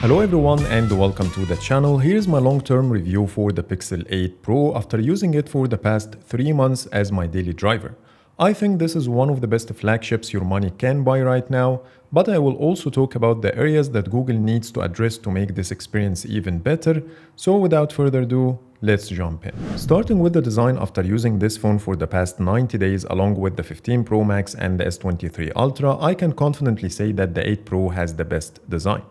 Hello everyone and welcome to the channel. Here's my long-term review for the Pixel 8 Pro after using it for the past 3 months as my daily driver. I think this is one of the best flagships your money can buy right now, but I will also talk about the areas that Google needs to address to make this experience even better. So without further ado, let's jump in. Starting with the design, after using this phone for the past 90 days along with the 15 Pro Max and the S23 Ultra, I can confidently say that the 8 Pro has the best design.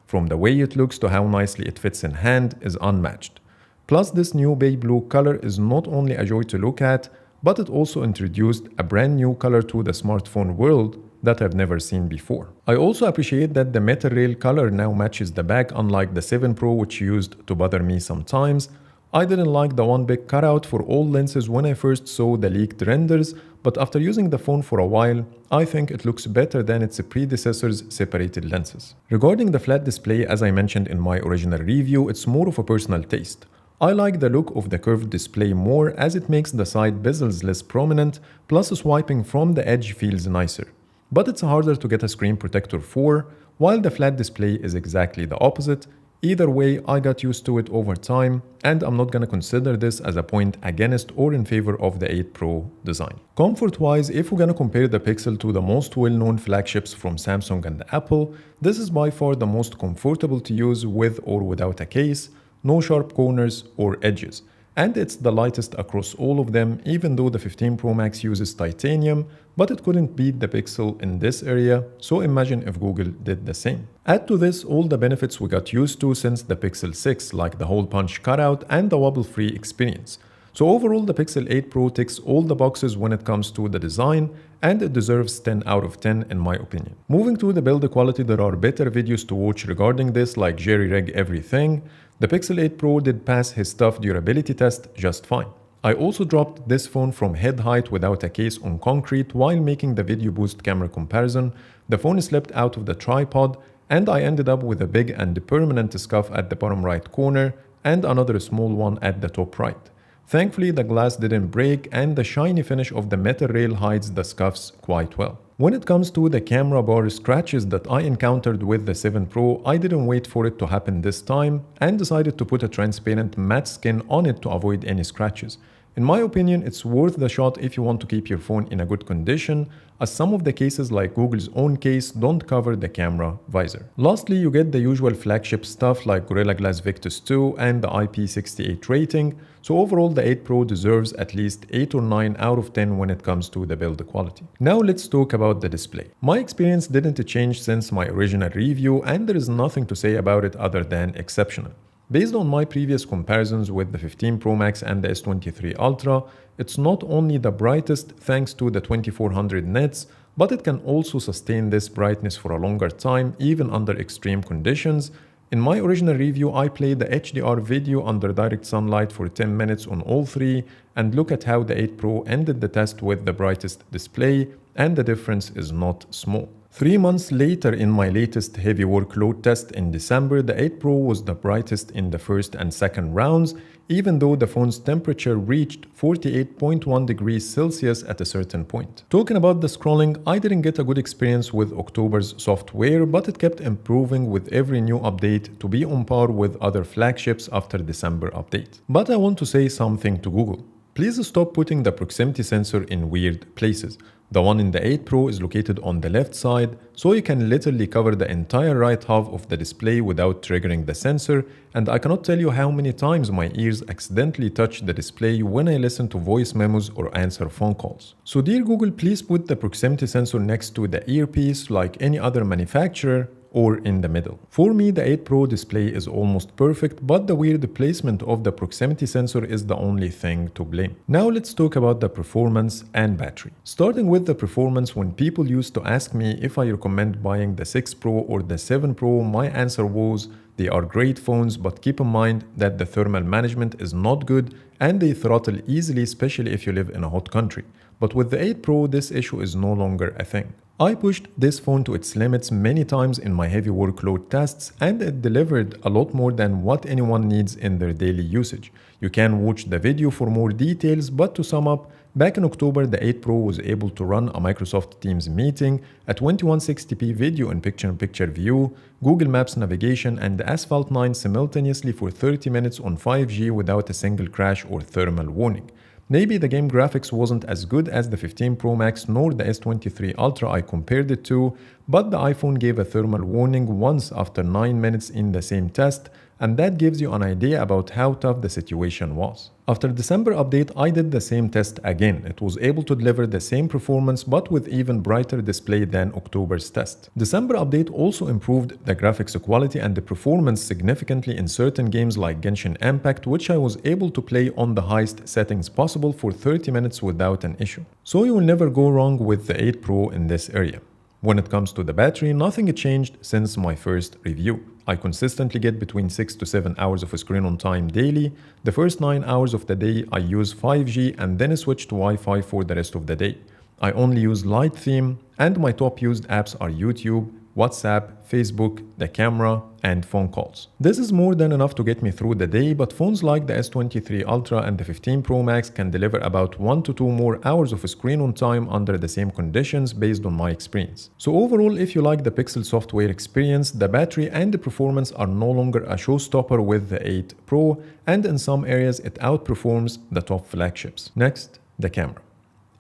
From the way it looks to how nicely it fits in hand is unmatched. Plus, this new baby blue color is not only a joy to look at, but it also introduced a brand new color to the smartphone world that I've never seen before. I also appreciate that the metal rail color now matches the back, unlike the 7 Pro, which used to bother me sometimes. I didn't like the one big cutout for all lenses when I first saw the leaked renders, but after using the phone for a while, I think it looks better than its predecessor's separated lenses. Regarding the flat display, as I mentioned in my original review, it's more of a personal taste. I like the look of the curved display more as it makes the side bezels less prominent, plus swiping from the edge feels nicer. But it's harder to get a screen protector for, while the flat display is exactly the opposite. Either way, I got used to it over time, and I'm not gonna consider this as a point against or in favor of the 8 Pro design. Comfort-wise, if we're gonna compare the Pixel to the most well-known flagships from Samsung and Apple, this is by far the most comfortable to use with or without a case, no sharp corners or edges. And it's the lightest across all of them, even though the 15 Pro Max uses titanium, but it couldn't beat the Pixel in this area, so imagine if Google did the same. Add to this all the benefits we got used to since the Pixel 6, like the hole punch cutout and the wobble-free experience. So overall, the Pixel 8 Pro ticks all the boxes when it comes to the design, and it deserves 10 out of 10 in my opinion. Moving to the build quality, there are better videos to watch regarding this, like jerry-rig everything. The Pixel 8 Pro did pass his tough durability test just fine. I also dropped this phone from head height without a case on concrete while making the video boost camera comparison. The phone slipped out of the tripod, and I ended up with a big and permanent scuff at the bottom right corner and another small one at the top right. Thankfully, the glass didn't break and the shiny finish of the metal rail hides the scuffs quite well. When it comes to the camera bar scratches that I encountered with the 7 Pro, I didn't wait for it to happen this time and decided to put a transparent matte skin on it to avoid any scratches. In my opinion, it's worth the shot if you want to keep your phone in a good condition, as some of the cases like Google's own case don't cover the camera visor. Lastly, you get the usual flagship stuff like Gorilla Glass Victus 2 and the IP68 rating, so overall the 8 Pro deserves at least 8 or 9 out of 10 when it comes to the build quality. Now let's talk about the display. My experience didn't change since my original review, and there is nothing to say about it other than exceptional. Based on my previous comparisons with the 15 Pro Max and the S23 Ultra, it's not only the brightest thanks to the 2400 nits, but it can also sustain this brightness for a longer time, even under extreme conditions. In my original review, I played the HDR video under direct sunlight for 10 minutes on all three, and look at how the 8 Pro ended the test with the brightest display, and the difference is not small. 3 months later, in my latest heavy workload test in December, the 8 Pro was the brightest in the first and second rounds, even though the phone's temperature reached 48.1 degrees Celsius at a certain point. Talking about the scrolling, I didn't get a good experience with October's software, but it kept improving with every new update to be on par with other flagships after December update. But I want to say something to Google. Please stop putting the proximity sensor in weird places. The one in the 8 Pro is located on the left side, so you can literally cover the entire right half of the display without triggering the sensor, and I cannot tell you how many times my ears accidentally touch the display when I listen to voice memos or answer phone calls. So dear Google, please put the proximity sensor next to the earpiece like any other manufacturer, or in the middle. For me, the 8 Pro display is almost perfect, but the weird placement of the proximity sensor is the only thing to blame. Now let's talk about the performance and battery. Starting with the performance, when people used to ask me if I recommend buying the 6 Pro or the 7 Pro, my answer was they are great phones, but keep in mind that the thermal management is not good and they throttle easily, especially if you live in a hot country. But with the 8 Pro, this issue is no longer a thing. I pushed this phone to its limits many times in my heavy workload tests, and it delivered a lot more than what anyone needs in their daily usage. You can watch the video for more details, but to sum up, Back in October, the 8 Pro was able to run a Microsoft Teams meeting, a 2160p video in picture-in-picture view, Google Maps navigation, and the Asphalt 9 simultaneously for 30 minutes on 5G without a single crash or thermal warning. Maybe the game graphics wasn't as good as the 15 Pro Max nor the S23 Ultra I compared it to, but the iPhone gave a thermal warning once after 9 minutes in the same test, and that gives you an idea about how tough the situation was. After December update, I did the same test again. It was able to deliver the same performance but with even brighter display than October's test. December update also improved the graphics quality and the performance significantly in certain games like Genshin Impact, which I was able to play on the highest settings possible for 30 minutes without an issue. So you will never go wrong with the 8 Pro in this area. When it comes to the battery, nothing changed since my first review. I consistently get between 6 to 7 hours of screen on time daily. The first 9 hours of the day I use 5G and then switch to Wi-Fi for the rest of the day. I only use light theme and my top used apps are YouTube, WhatsApp, Facebook, the camera, and phone calls. This is more than enough to get me through the day, but phones like the S23 Ultra and the 15 Pro Max can deliver about 1 to 2 more hours of screen on time under the same conditions based on my experience. So overall, if you like the Pixel software experience, the battery and the performance are no longer a showstopper with the 8 Pro, and in some areas it outperforms the top flagships. Next, the camera.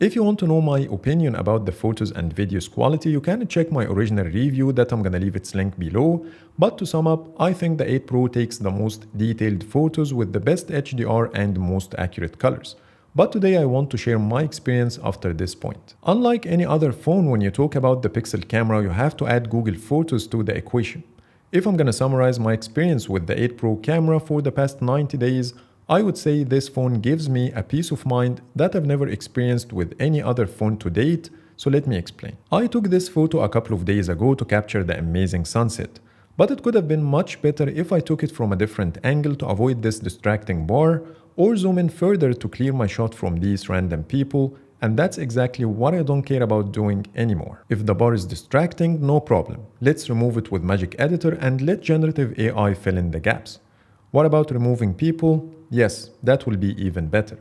If you want to know my opinion about the photos and videos quality, you can check my original review that I'm gonna leave its link below. But to sum up, I think the 8 Pro takes the most detailed photos with the best HDR and most accurate colors. But today I want to share my experience after this point. Unlike any other phone, when you talk about the Pixel camera, you have to add Google Photos to the equation. If I'm gonna summarize my experience with the 8 Pro camera for the past 90 days, I would say this phone gives me a peace of mind that I've never experienced with any other phone to date, so let me explain. I took this photo a couple of days ago to capture the amazing sunset, but it could have been much better if I took it from a different angle to avoid this distracting bar, or zoom in further to clear my shot from these random people, and that's exactly what I don't care about doing anymore. If the bar is distracting, no problem. Let's remove it with Magic Editor and let generative AI fill in the gaps. What about removing people? Yes, that will be even better.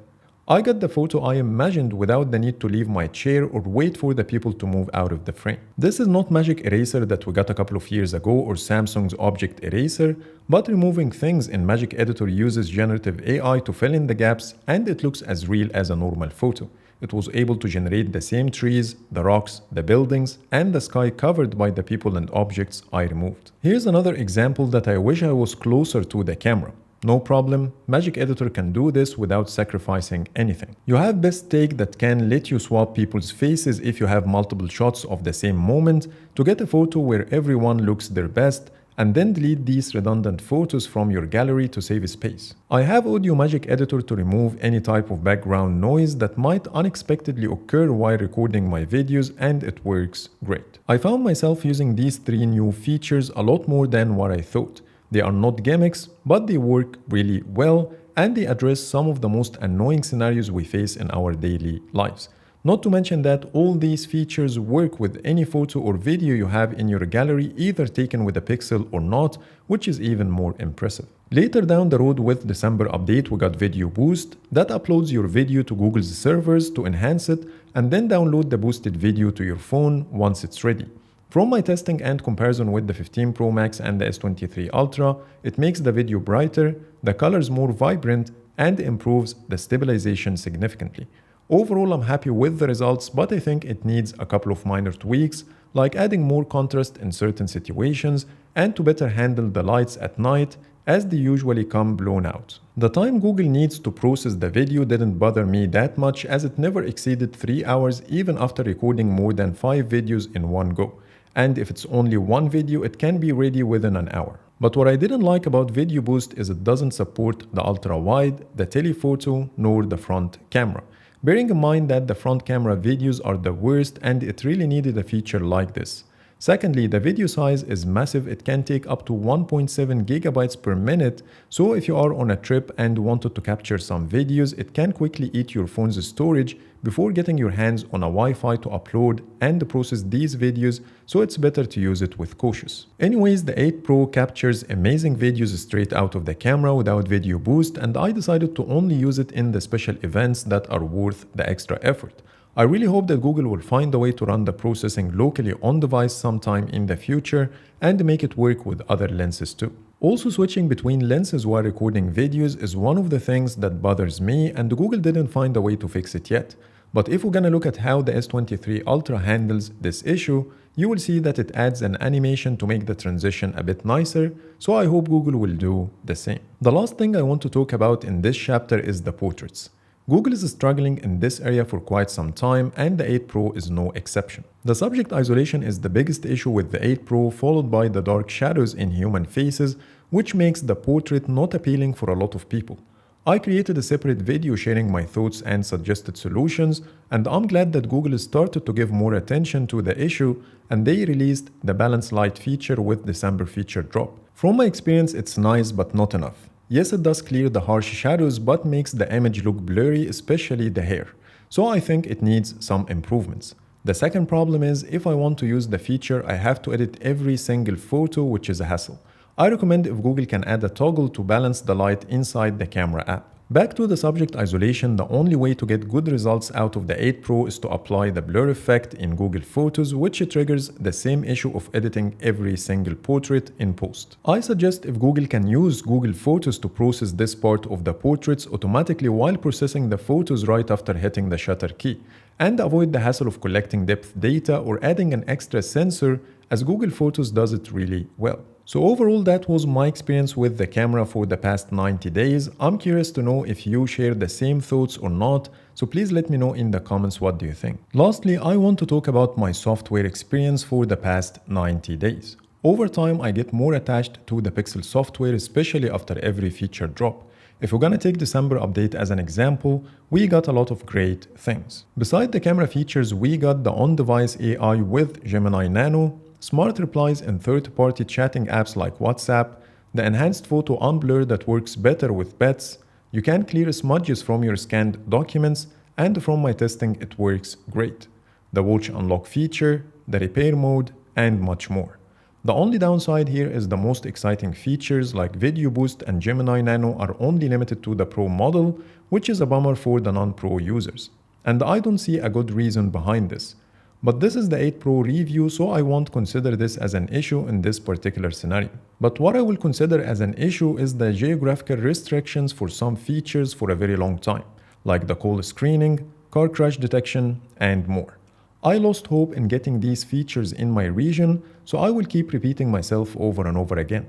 I got the photo I imagined without the need to leave my chair or wait for the people to move out of the frame. This is not Magic Eraser that we got a couple of years ago or Samsung's Object Eraser, but removing things in Magic Editor uses generative AI to fill in the gaps and it looks as real as a normal photo. It was able to generate the same trees, the rocks, the buildings, and the sky covered by the people and objects I removed. Here's another example that I wish I was closer to the camera. No problem, Magic Editor can do this without sacrificing anything. You have Best Take that can let you swap people's faces if you have multiple shots of the same moment to get a photo where everyone looks their best, and then delete these redundant photos from your gallery to save space. I have Audio Magic Editor to remove any type of background noise that might unexpectedly occur while recording my videos, and it works great. I found myself using these 3 new features a lot more than what I thought. They are not gimmicks, but they work really well, and they address some of the most annoying scenarios we face in our daily lives. Not to mention that all these features work with any photo or video you have in your gallery, either taken with a Pixel or not, which is even more impressive. Later down the road with December update, we got Video Boost that uploads your video to Google's servers to enhance it and then download the boosted video to your phone once it's ready. From my testing and comparison with the 15 Pro Max and the S23 Ultra, it makes the video brighter, the colors more vibrant, and improves the stabilization significantly. Overall, I'm happy with the results, but I think it needs a couple of minor tweaks, like adding more contrast in certain situations and to better handle the lights at night as they usually come blown out. The time Google needs to process the video didn't bother me that much, as it never exceeded 3 hours even after recording more than 5 videos in one go. And if it's only one video, it can be ready within an hour. But what I didn't like about Video Boost is it doesn't support the ultra-wide, the telephoto, nor the front camera. Bearing in mind that the front camera videos are the worst and it really needed a feature like this. Secondly, the video size is massive. It can take up to 1.7 gigabytes per minute. So if you are on a trip and wanted to capture some videos, it can quickly eat your phone's storage before getting your hands on a Wi-Fi to upload and process these videos, so it's better to use it with cautious. Anyways, the 8 Pro captures amazing videos straight out of the camera without video boost, and I decided to only use it in the special events that are worth the extra effort. I really hope that Google will find a way to run the processing locally on device sometime in the future and make it work with other lenses too. Also, switching between lenses while recording videos is one of the things that bothers me, and Google didn't find a way to fix it yet. But if we're gonna look at how the S23 Ultra handles this issue, you will see that it adds an animation to make the transition a bit nicer, so I hope Google will do the same. The last thing I want to talk about in this chapter is the portraits. Google is struggling in this area for quite some time, and the 8 Pro is no exception. The subject isolation is the biggest issue with the 8 Pro, followed by the dark shadows in human faces, which makes the portrait not appealing for a lot of people. I created a separate video sharing my thoughts and suggested solutions, and I'm glad that Google started to give more attention to the issue and they released the balance light feature with December feature drop. From my experience, it's nice but not enough. Yes, it does clear the harsh shadows but makes the image look blurry, especially the hair. So I think it needs some improvements. The second problem is if I want to use the feature, I have to edit every single photo, which is a hassle. I recommend if Google can add a toggle to balance the light inside the camera app. Back to the subject isolation, the only way to get good results out of the 8 Pro is to apply the blur effect in Google Photos, which triggers the same issue of editing every single portrait in post. I suggest if Google can use Google Photos to process this part of the portraits automatically while processing the photos right after hitting the shutter key, and avoid the hassle of collecting depth data or adding an extra sensor, as Google Photos does it really well. So overall, that was my experience with the camera for the past 90 days. I'm curious to know if you share the same thoughts or not, so please let me know in the comments what do you think. Lastly, I want to talk about my software experience for the past 90 days. Over time, I get more attached to the Pixel software, especially after every feature drop. If we're gonna take December update as an example, we got a lot of great things. Beside the camera features, we got the on-device AI with Gemini Nano, smart replies in third-party chatting apps like WhatsApp, the enhanced photo unblur that works better with pets, you can clear smudges from your scanned documents, and from my testing it works great. The watch unlock feature, the repair mode, and much more. The only downside here is the most exciting features like Video Boost and Gemini Nano are only limited to the Pro model, which is a bummer for the non-Pro users. And I don't see a good reason behind this. But this is the 8 Pro review, so I won't consider this as an issue in this particular scenario. But what I will consider as an issue is the geographical restrictions for some features for a very long time, like the call screening, car crash detection, and more. I lost hope in getting these features in my region, so I will keep repeating myself over and over again.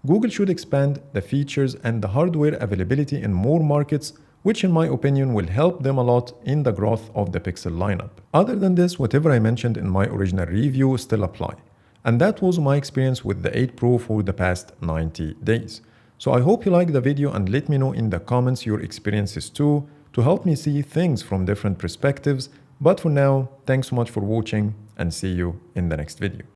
Google should expand the features and the hardware availability in more markets, which in my opinion will help them a lot in the growth of the Pixel lineup. Other than this, whatever I mentioned in my original review still apply. And that was my experience with the 8 Pro for the past 90 days. So I hope you liked the video and let me know in the comments your experiences too, to help me see things from different perspectives. But for now, thanks so much for watching and see you in the next video.